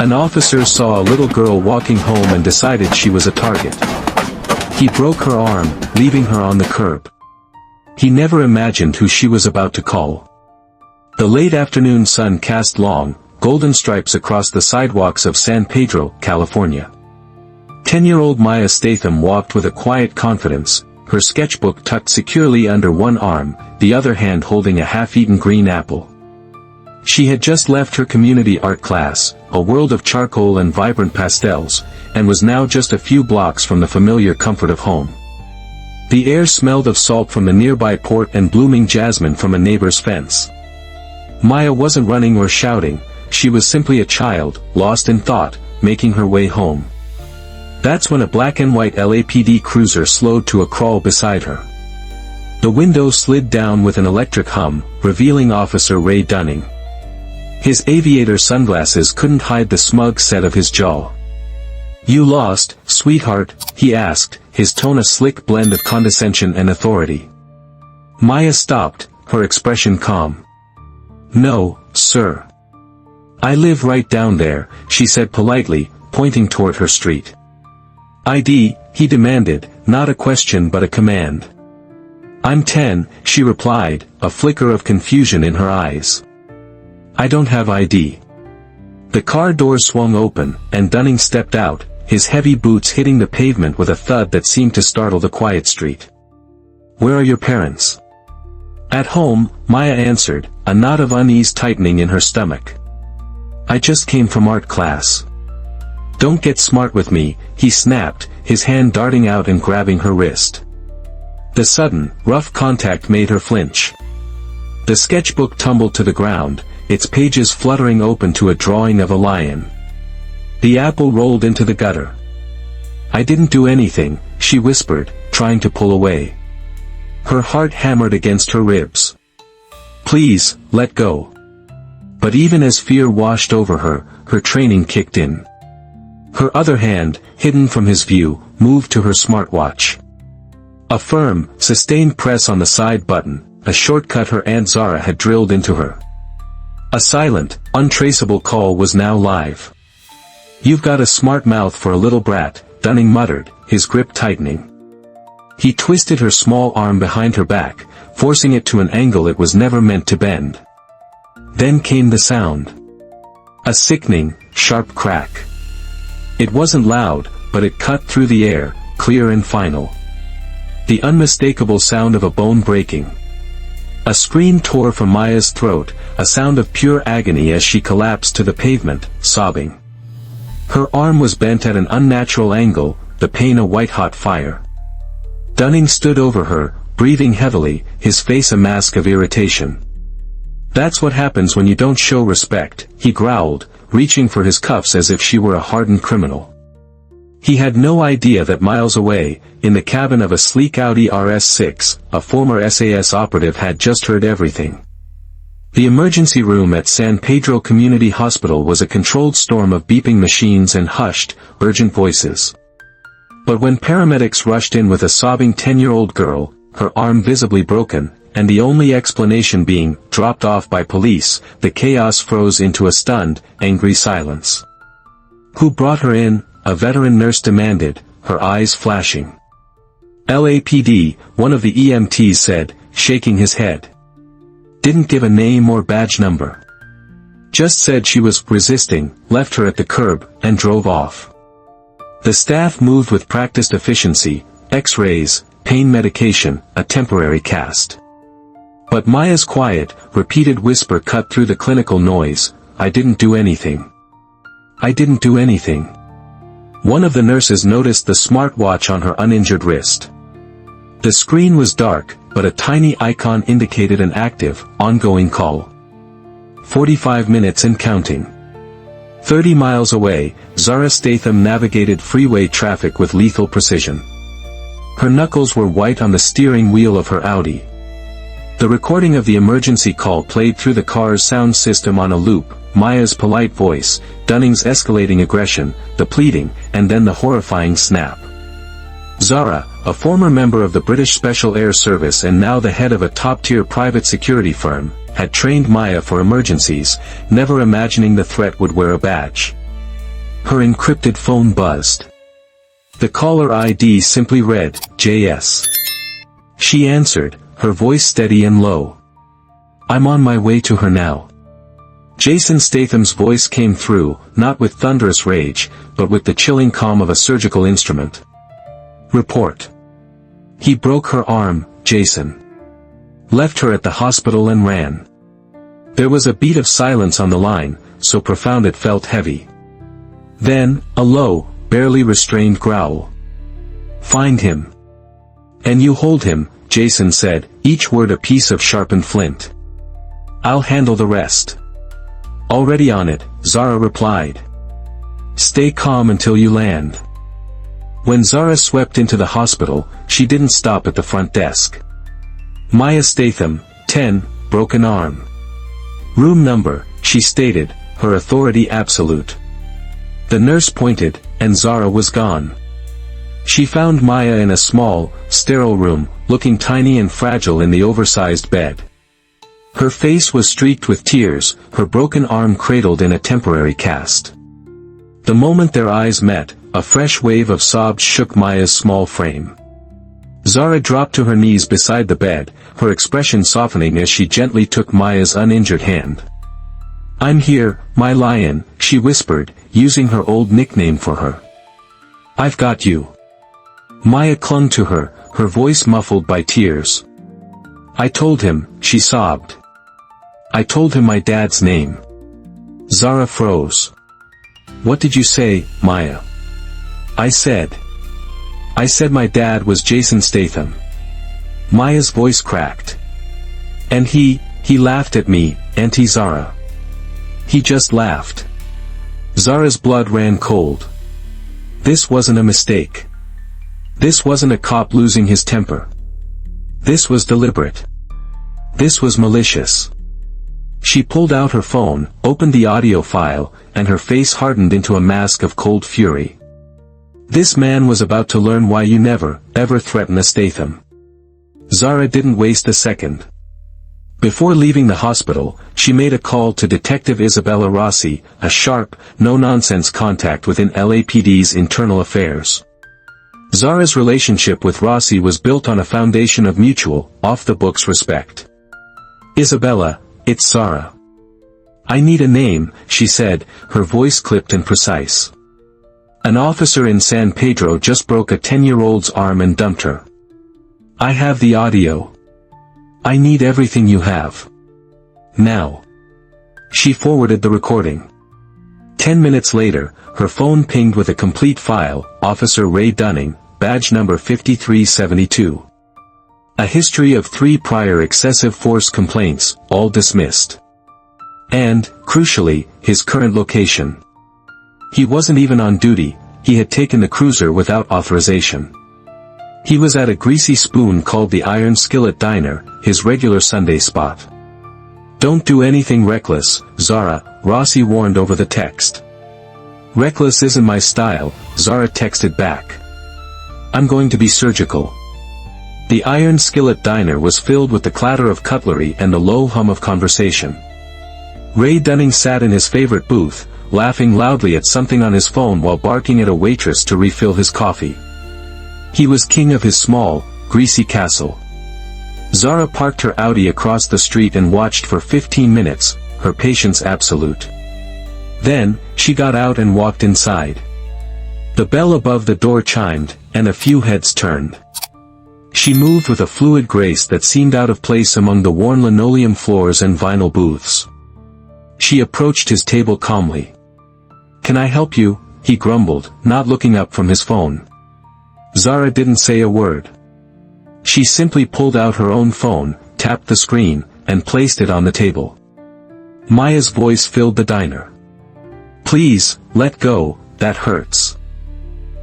An officer saw a little girl walking home and decided she was a target. He broke her arm, leaving her on the curb. He never imagined who she was about to call. The late afternoon sun cast long, golden stripes across the sidewalks of San Pedro, California. 10-year-old Maya Statham walked with a quiet confidence, her sketchbook tucked securely under one arm, the other hand holding a half-eaten green apple. She had just left her community art class, a world of charcoal and vibrant pastels, and was now just a few blocks from the familiar comfort of home. The air smelled of salt from the nearby port and blooming jasmine from a neighbor's fence. Maya wasn't running or shouting, she was simply a child, lost in thought, making her way home. That's when a black and white LAPD cruiser slowed to a crawl beside her. The window slid down with an electric hum, revealing Officer Ray Dunning. His aviator sunglasses couldn't hide the smug set of his jaw. "You lost, sweetheart?" he asked, his tone a slick blend of condescension and authority. Maya stopped, her expression calm. "No, sir. I live right down there," she said politely, pointing toward her street. "ID," he demanded, not a question but a command. "I'm 10, she replied, a flicker of confusion in her eyes. "I don't have ID." The car doors swung open, and Dunning stepped out, his heavy boots hitting the pavement with a thud that seemed to startle the quiet street. "Where are your parents?" "At home," Maya answered, a knot of unease tightening in her stomach. "I just came from art class." "Don't get smart with me," he snapped, his hand darting out and grabbing her wrist. The sudden, rough contact made her flinch. The sketchbook tumbled to the ground, its pages fluttering open to a drawing of a lion. The apple rolled into the gutter. "I didn't do anything," she whispered, trying to pull away. Her heart hammered against her ribs. "Please, let go." But even as fear washed over her, her training kicked in. Her other hand, hidden from his view, moved to her smartwatch. A firm, sustained press on the side button, a shortcut her Aunt Zara had drilled into her. A silent, untraceable call was now live. "You've got a smart mouth for a little brat," Dunning muttered, his grip tightening. He twisted her small arm behind her back, forcing it to an angle it was never meant to bend. Then came the sound. A sickening, sharp crack. It wasn't loud, but it cut through the air, clear and final. The unmistakable sound of a bone breaking. A scream tore from Maya's throat, a sound of pure agony as she collapsed to the pavement, sobbing. Her arm was bent at an unnatural angle, the pain a white-hot fire. Dunning stood over her, breathing heavily, his face a mask of irritation. "That's what happens when you don't show respect," he growled, reaching for his cuffs as if she were a hardened criminal. He had no idea that miles away, in the cabin of a sleek Audi RS6, a former SAS operative had just heard everything. The emergency room at San Pedro Community Hospital was a controlled storm of beeping machines and hushed, urgent voices. But when paramedics rushed in with a sobbing 10-year-old girl, her arm visibly broken, and the only explanation being, dropped off by police, the chaos froze into a stunned, angry silence. "Who brought her in?" a veteran nurse demanded, her eyes flashing. "LAPD," one of the EMTs said, shaking his head. "Didn't give a name or badge number. Just said she was resisting, left her at the curb, and drove off." The staff moved with practiced efficiency, X-rays, pain medication, a temporary cast. But Maya's quiet, repeated whisper cut through the clinical noise, "I didn't do anything. I didn't do anything." One of the nurses noticed the smartwatch on her uninjured wrist. The screen was dark, but a tiny icon indicated an active, ongoing call. 45 minutes and counting. 30 miles away, Zara Statham navigated freeway traffic with lethal precision. Her knuckles were white on the steering wheel of her Audi. The recording of the emergency call played through the car's sound system on a loop, Maya's polite voice, Dunning's escalating aggression, the pleading, and then the horrifying snap. Zara, a former member of the British Special Air Service and now the head of a top-tier private security firm, had trained Maya for emergencies, never imagining the threat would wear a badge. Her encrypted phone buzzed. The caller ID simply read, JS. She answered, her voice steady and low. I'm on my way to her now. Jason Statham's voice came through, not with thunderous rage, but with the chilling calm of a surgical instrument. Report. He broke her arm, Jason. Left her at the hospital and ran. There was a beat of silence on the line, so profound it felt heavy. Then, a low, barely restrained growl. Find him. And you hold him, Jason said, each word a piece of sharpened flint. I'll handle the rest. Already on it, Zara replied. Stay calm until you land. When Zara swept into the hospital, she didn't stop at the front desk. Maya Statham, 10, broken arm. Room number, she stated, her authority absolute. The nurse pointed, and Zara was gone. She found Maya in a small, sterile room, looking tiny and fragile in the oversized bed. Her face was streaked with tears, her broken arm cradled in a temporary cast. The moment their eyes met, a fresh wave of sobs shook Maya's small frame. Zara dropped to her knees beside the bed, her expression softening as she gently took Maya's uninjured hand. I'm here, my lion, she whispered, using her old nickname for her. I've got you. Maya clung to her, her voice muffled by tears. I told him, she sobbed. I told him my dad's name. Zara froze. What did you say, Maya? I said my dad was Jason Statham. Maya's voice cracked. And he laughed at me, Auntie Zara. He just laughed. Zara's blood ran cold. This wasn't a mistake. This wasn't a cop losing his temper. This was deliberate. This was malicious. She pulled out her phone, opened the audio file, and her face hardened into a mask of cold fury. This man was about to learn why you never, ever threaten a Statham. Zara didn't waste a second. Before leaving the hospital, she made a call to Detective Isabella Rossi, a sharp, no-nonsense contact within LAPD's internal affairs. Zara's relationship with Rossi was built on a foundation of mutual, off-the-books respect. Isabella, it's Zara. I need a name, she said, her voice clipped and precise. An officer in San Pedro just broke a 10-year-old's arm and dumped her. I have the audio. I need everything you have. Now. She forwarded the recording. 10 minutes later, her phone pinged with a complete file, Officer Ray Dunning, badge number 5372. A history of 3 prior excessive force complaints, all dismissed. And, crucially, his current location. He wasn't even on duty, he had taken the cruiser without authorization. He was at a greasy spoon called the Iron Skillet Diner, his regular Sunday spot. Don't do anything reckless, Zara, Rossi warned over the text. Reckless isn't my style, Zara texted back. I'm going to be surgical. The Iron Skillet Diner was filled with the clatter of cutlery and the low hum of conversation. Ray Dunning sat in his favorite booth, laughing loudly at something on his phone while barking at a waitress to refill his coffee. He was king of his small, greasy castle. Zara parked her Audi across the street and watched for 15 minutes, her patience absolute. Then, she got out and walked inside. The bell above the door chimed, and a few heads turned. She moved with a fluid grace that seemed out of place among the worn linoleum floors and vinyl booths. She approached his table calmly. Can I help you? He grumbled, not looking up from his phone. Zara didn't say a word. She simply pulled out her own phone, tapped the screen, and placed it on the table. Maya's voice filled the diner. Please, let go, that hurts.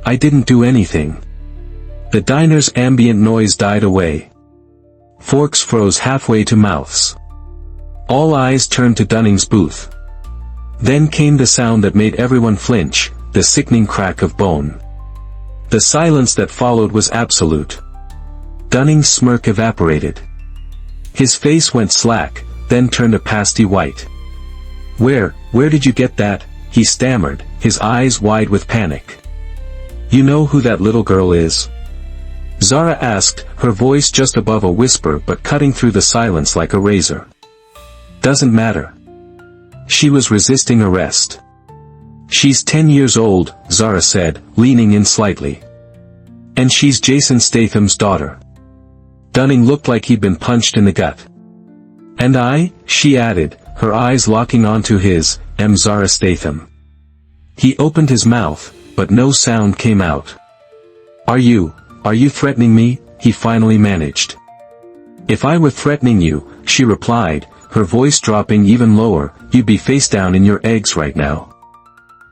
I didn't do anything. The diner's ambient noise died away. Forks froze halfway to mouths. All eyes turned to Dunning's booth. Then came the sound that made everyone flinch, the sickening crack of bone. The silence that followed was absolute. Dunning's smirk evaporated. His face went slack, then turned a pasty white. Where did you get that, he stammered, his eyes wide with panic. "You know who that little girl is?" Zara asked, her voice just above a whisper but cutting through the silence like a razor. "Doesn't matter." She was resisting arrest. "She's 10 years old," Zara said, leaning in slightly. "And she's Jason Statham's daughter." Dunning looked like he'd been punched in the gut. "And I," she added, her eyes locking onto his, "am Zara Statham." He opened his mouth, but no sound came out. Are you threatening me?" he finally managed. "If I were threatening you," she replied, her voice dropping even lower, "you'd be face down in your eggs right now."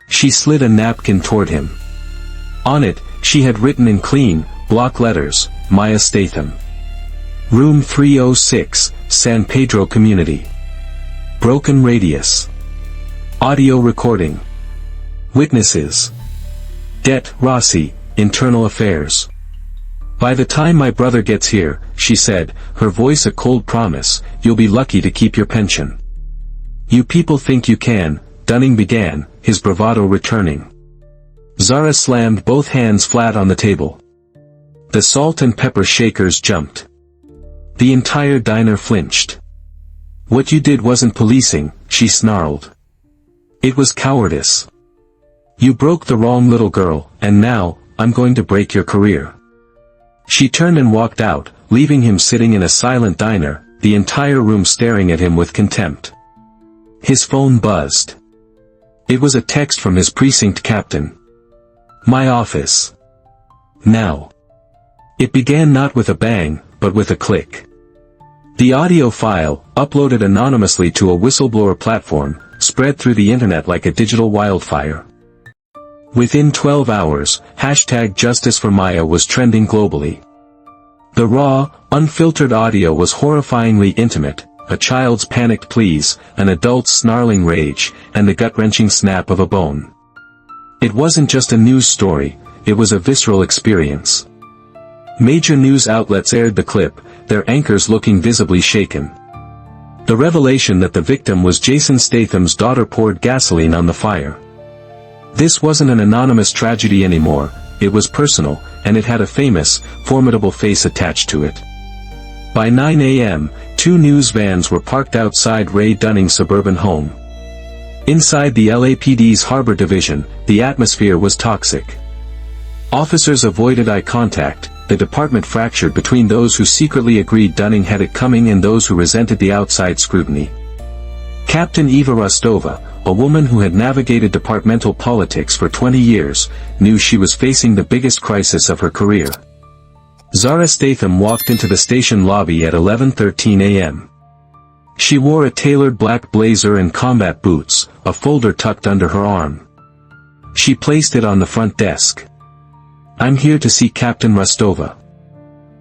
She slid a napkin toward him. On it, she had written in clean, block letters, "Maya Statham. Room 306, San Pedro Community. Broken radius. Audio recording. Witnesses. Det Rossi, Internal Affairs. By the time my brother gets here," she said, her voice a cold promise, "you'll be lucky to keep your pension." "You people think you can," Dunning began, his bravado returning. Zara slammed both hands flat on the table. The salt and pepper shakers jumped. The entire diner flinched. "What you did wasn't policing," she snarled. "It was cowardice. You broke the wrong little girl, and now, I'm going to break your career." She turned and walked out, leaving him sitting in a silent diner, the entire room staring at him with contempt. His phone buzzed. It was a text from his precinct captain. "My office. Now." It began not with a bang, but with a click. The audio file, uploaded anonymously to a whistleblower platform, spread through the internet like a digital wildfire. Within 12 hours, #JusticeForMaya was trending globally. The raw, unfiltered audio was horrifyingly intimate, a child's panicked pleas, an adult's snarling rage, and the gut-wrenching snap of a bone. It wasn't just a news story, it was a visceral experience. Major news outlets aired the clip, their anchors looking visibly shaken. The revelation that the victim was Jason Statham's daughter poured gasoline on the fire. This wasn't an anonymous tragedy anymore, it was personal, and it had a famous, formidable face attached to it. By 9 a.m., 2 news vans were parked outside Ray Dunning's suburban home. Inside the LAPD's Harbor Division, the atmosphere was toxic. Officers avoided eye contact, the department fractured between those who secretly agreed Dunning had it coming and those who resented the outside scrutiny. Captain Eva Rostova, a woman who had navigated departmental politics for 20 years, knew she was facing the biggest crisis of her career. Zara Statham walked into the station lobby at 11:13 a.m. She wore a tailored black blazer and combat boots, a folder tucked under her arm. She placed it on the front desk. "I'm here to see Captain Rostova."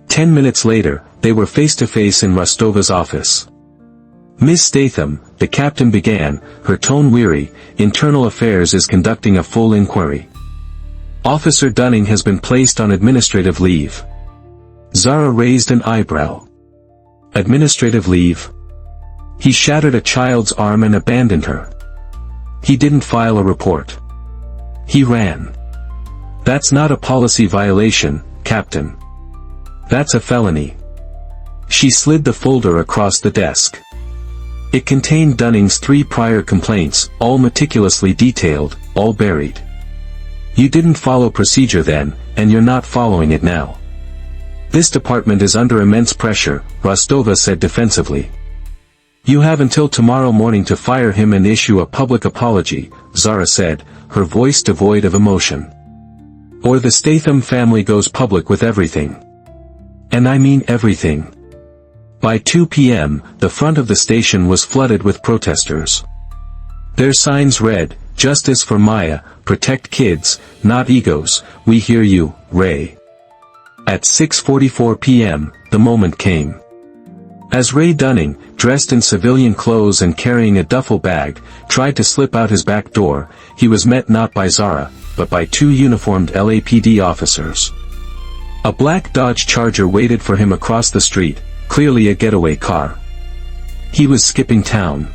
10 minutes later, they were face to face in Rostova's office. "Miss Statham," the captain began, her tone weary, "Internal Affairs is conducting a full inquiry. Officer Dunning has been placed on administrative leave." Zara raised an eyebrow. "Administrative leave?" "He shattered a child's arm and abandoned her. He didn't file a report. He ran." "That's not a policy violation, Captain. That's a felony." She slid the folder across the desk. It contained Dunning's 3 prior complaints, all meticulously detailed, all buried. "You didn't follow procedure then, and you're not following it now. This department is under immense pressure," Rostova said defensively. "You have until tomorrow morning to fire him and issue a public apology," Zara said, her voice devoid of emotion. "Or the Statham family goes public with everything. And I mean everything." By 2 p.m., the front of the station was flooded with protesters. Their signs read, "Justice for Maya, protect kids, not egos, we hear you, Ray." At 6:44 p.m., the moment came. As Ray Dunning, dressed in civilian clothes and carrying a duffel bag, tried to slip out his back door, he was met not by Zara, but by 2 uniformed LAPD officers. A black Dodge Charger waited for him across the street, clearly a getaway car. He was skipping town.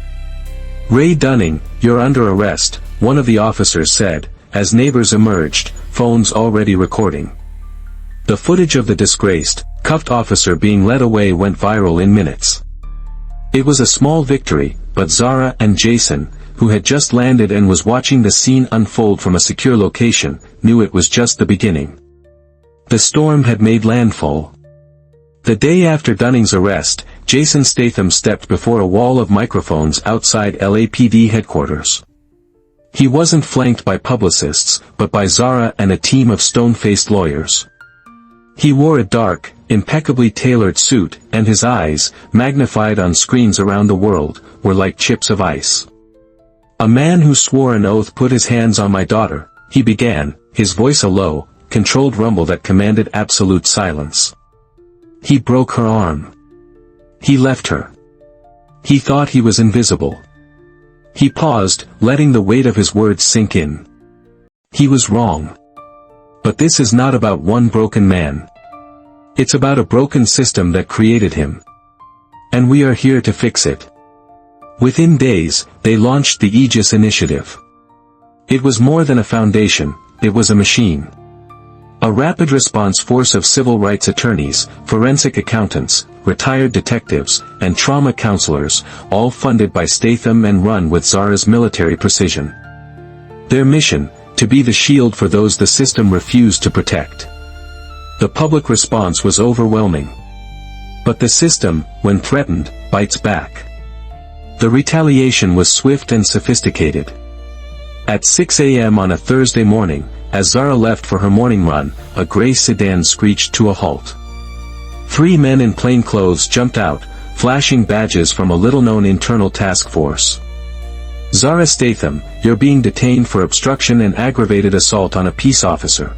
"Ray Dunning, you're under arrest," one of the officers said, as neighbors emerged, phones already recording. The footage of the disgraced, cuffed officer being led away went viral in minutes. It was a small victory, but Zara and Jason, who had just landed and was watching the scene unfold from a secure location, knew it was just the beginning. The storm had made landfall. The day after Dunning's arrest, Jason Statham stepped before a wall of microphones outside LAPD headquarters. He wasn't flanked by publicists, but by Zara and a team of stone-faced lawyers. He wore a dark, impeccably tailored suit, and his eyes, magnified on screens around the world, were like chips of ice. "A man who swore an oath put his hands on my daughter," he began, his voice a low, controlled rumble that commanded absolute silence. "He broke her arm. He left her. He thought he was invisible." He paused, letting the weight of his words sink in. He was wrong. But this is not about one broken man. It's about a broken system that created him. And we are here to fix it. Within days, they launched the Aegis Initiative. It was more than a foundation, it was a machine. A rapid response force of civil rights attorneys, forensic accountants, retired detectives, and trauma counselors, all funded by Statham and run with Zara's military precision. Their mission, to be the shield for those the system refused to protect. The public response was overwhelming. But the system, when threatened, bites back. The retaliation was swift and sophisticated. At 6 a.m. on a Thursday morning, as Zara left for her morning run, a gray sedan screeched to a halt. 3 men in plain clothes jumped out, flashing badges from a little-known internal task force. "Zara Statham, you're being detained for obstruction and aggravated assault on a peace officer."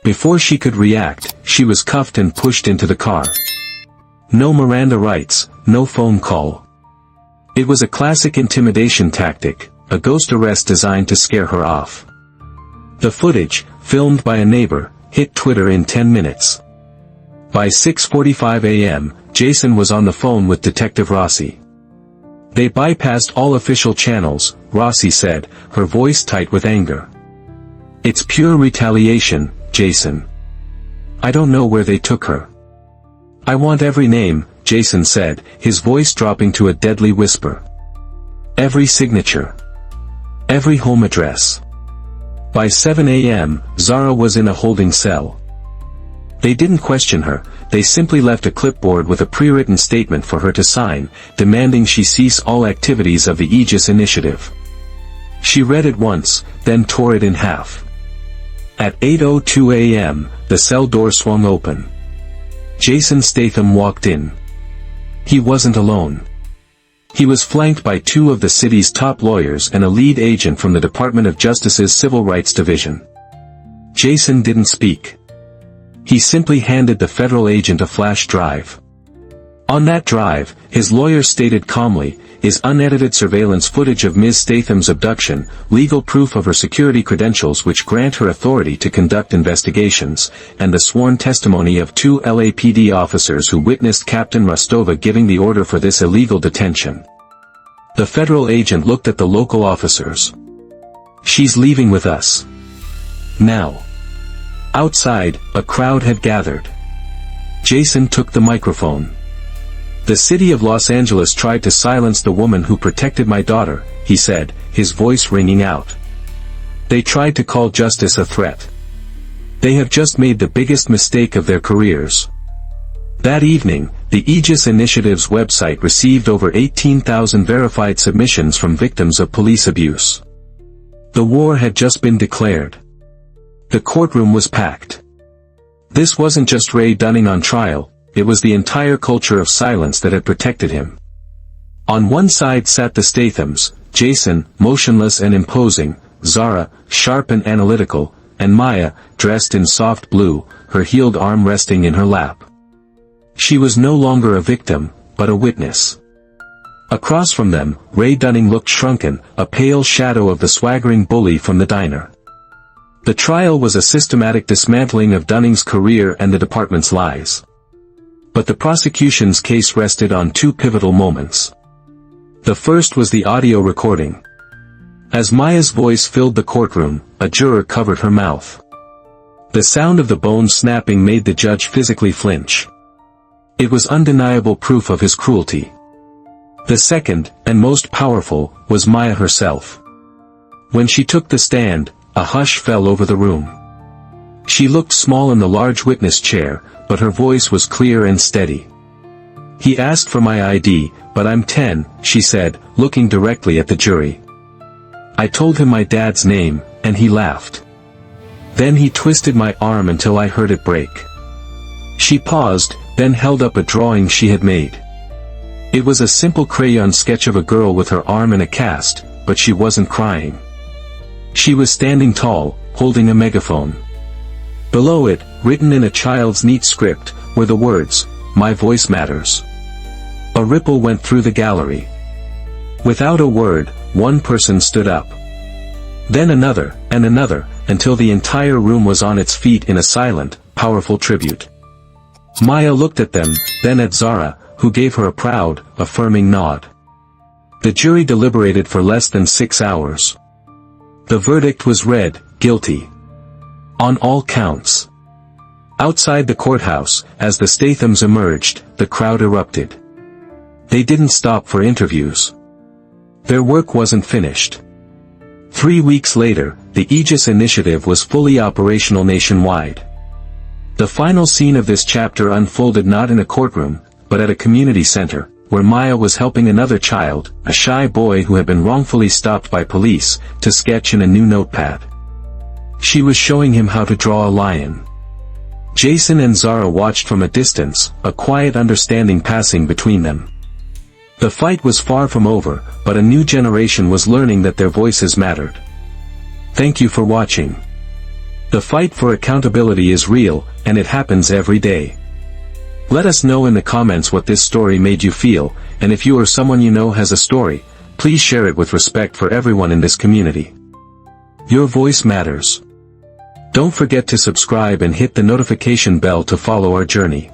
Before she could react, she was cuffed and pushed into the car. No Miranda rights, no phone call. It was a classic intimidation tactic, a ghost arrest designed to scare her off. The footage, filmed by a neighbor, hit Twitter in 10 minutes. By 6:45 a.m., Jason was on the phone with Detective Rossi. "They bypassed all official channels," Rossi said, her voice tight with anger. "It's pure retaliation, Jason. I don't know where they took her." "I want every name," Jason said, his voice dropping to a deadly whisper. "Every signature. Every home address." By 7 a.m., Zara was in a holding cell. They didn't question her, they simply left a clipboard with a pre-written statement for her to sign, demanding she cease all activities of the Aegis Initiative. She read it once, then tore it in half. At 8:02 a.m., the cell door swung open. Jason Statham walked in. He wasn't alone. He was flanked by 2 of the city's top lawyers and a lead agent from the Department of Justice's Civil Rights Division. Jason didn't speak. He simply handed the federal agent a flash drive. On that drive, his lawyer stated calmly, is unedited surveillance footage of Ms. Statham's abduction, legal proof of her security credentials which grant her authority to conduct investigations, and the sworn testimony of 2 LAPD officers who witnessed Captain Rostova giving the order for this illegal detention. The federal agent looked at the local officers. "She's leaving with us. Now." Outside, a crowd had gathered. Jason took the microphone. "The city of Los Angeles tried to silence the woman who protected my daughter," he said, his voice ringing out. "They tried to call justice a threat. They have just made the biggest mistake of their careers." That evening, the Aegis Initiative's website received over 18,000 verified submissions from victims of police abuse. The war had just been declared. The courtroom was packed. This wasn't just Ray Dunning on trial, it was the entire culture of silence that had protected him. On one side sat the Stathams, Jason, motionless and imposing, Zara, sharp and analytical, and Maya, dressed in soft blue, her healed arm resting in her lap. She was no longer a victim, but a witness. Across from them, Ray Dunning looked shrunken, a pale shadow of the swaggering bully from the diner. The trial was a systematic dismantling of Dunning's career and the department's lies. But the prosecution's case rested on 2 pivotal moments. The first was the audio recording. As Maya's voice filled the courtroom, a juror covered her mouth. The sound of the bones snapping made the judge physically flinch. It was undeniable proof of his cruelty. The second, and most powerful, was Maya herself. When she took the stand, a hush fell over the room. She looked small in the large witness chair, but her voice was clear and steady. "He asked for my ID, but I'm 10, she said, looking directly at the jury. I told him my dad's name, and he laughed. Then he twisted my arm until I heard it break." She paused, then held up a drawing she had made. It was a simple crayon sketch of a girl with her arm in a cast, but she wasn't crying. She was standing tall, holding a megaphone. Below it, written in a child's neat script, were the words, "My voice matters." A ripple went through the gallery. Without a word, one person stood up. Then another, and another, until the entire room was on its feet in a silent, powerful tribute. Maya looked at them, then at Zara, who gave her a proud, affirming nod. The jury deliberated for less than 6 hours. The verdict was read, guilty. On all counts. Outside the courthouse, as the Stathams emerged, the crowd erupted. They didn't stop for interviews. Their work wasn't finished. 3 weeks later, the Aegis initiative was fully operational nationwide. The final scene of this chapter unfolded not in a courtroom, but at a community center, where Maya was helping another child, a shy boy who had been wrongfully stopped by police, to sketch in a new notepad. She was showing him how to draw a lion. Jason and Zara watched from a distance, a quiet understanding passing between them. The fight was far from over, but a new generation was learning that their voices mattered. Thank you for watching. The fight for accountability is real, and it happens every day. Let us know in the comments what this story made you feel, and if you or someone you know has a story, please share it with respect for everyone in this community. Your voice matters. Don't forget to subscribe and hit the notification bell to follow our journey.